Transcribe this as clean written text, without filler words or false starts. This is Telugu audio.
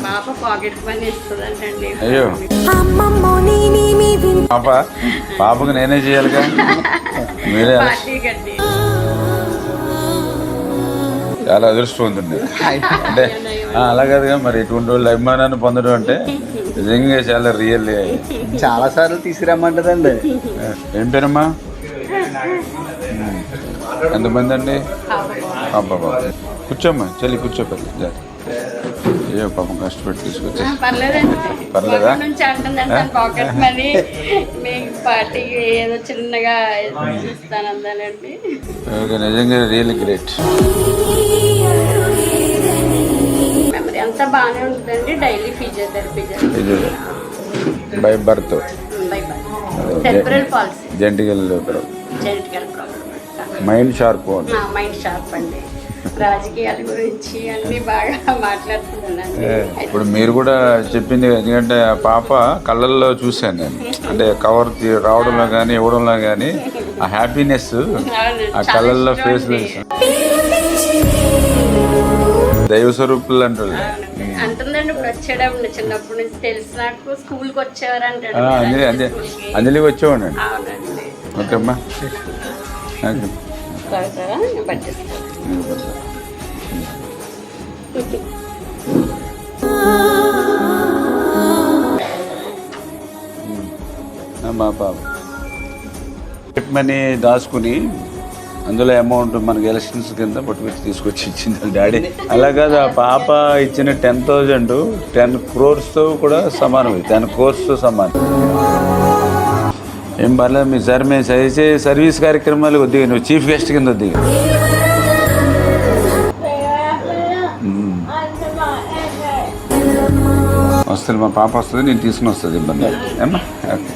పాప పాకెట్ మనీ ఇస్తుందంటండి. అయ్యో పాపకు నేనే చేయాలిగా, మీరే చాలా అదృష్టవంతుంది. అంటే అలా కాదుగా, మరి ఇటువంటి వాళ్ళు అభిమానాన్ని పొందడం అంటే నిజంగా చాలా రియల్. చాలా సార్లు తీసుకురమ్మంటదండి. ఏం పేరమ్మా, ఎంతమంది అండి? బాబా కూర్చోమ్మా, చెల్లి కూర్చోపల్లి. అయ్యో పాపం కష్టపడి తీసుకొచ్చా. పర్లేదా? పాకెట్ మనీ మీకు పార్టీకి ఏదో చిన్నగా ఇస్తానందానండి. ఓకే, నిజంగా రియల్లీ గ్రేట్. మెమరీ అంతా బాగానే ఉంటుందండి. Daily physiotherapy by birth, cerebral policy, జెంటికల్ mind sharp mind sharp అండి. రాజకీయాల గురించి అన్ని బాగా మాట్లాడుతున్నాను. ఇప్పుడు మీరు కూడా చెప్పింది, ఎందుకంటే ఆ పాప కళ్ళల్లో చూశాను నేను, అంటే కవర్ రావడంలో కానీ ఇవ్వడంలో కానీ ఆ హ్యాపీనెస్ ఆ కళ్ళల్లో ఫేస్లో దైవ స్వరూపులు అంటారు. అంటుందండి. ఇప్పుడు వచ్చేటప్పుడు చిన్నప్పటి నుంచి తెలిసి నాకు స్కూల్కి వచ్చేవారు అంటాడు. అంజలి వచ్చేవాడు. అవునండి. ఓకే అమ్మా, మా పాప మనీ దాచుకుని అందులో అమౌంట్ మనకి ఎలక్షన్స్ కింద పట్టుకొచ్చి తీసుకొచ్చి ఇచ్చింది డాడీ. అలా కాదు, ఆ పాప ఇచ్చిన 10,000 10 crores కూడా సమానం. 10 crores సమానం. ఏం పర్లేదు మీ సార్, మేము చేసే సర్వీస్ కార్యక్రమాలు కొద్దిగా నువ్వు చీఫ్ గెస్ట్ కింద కొద్దిగా వస్తుంది. మా పాప వస్తుంది, నేను తీసుకుని వస్తుంది. ఇబ్బంది ఏమ్మా? ఓకే.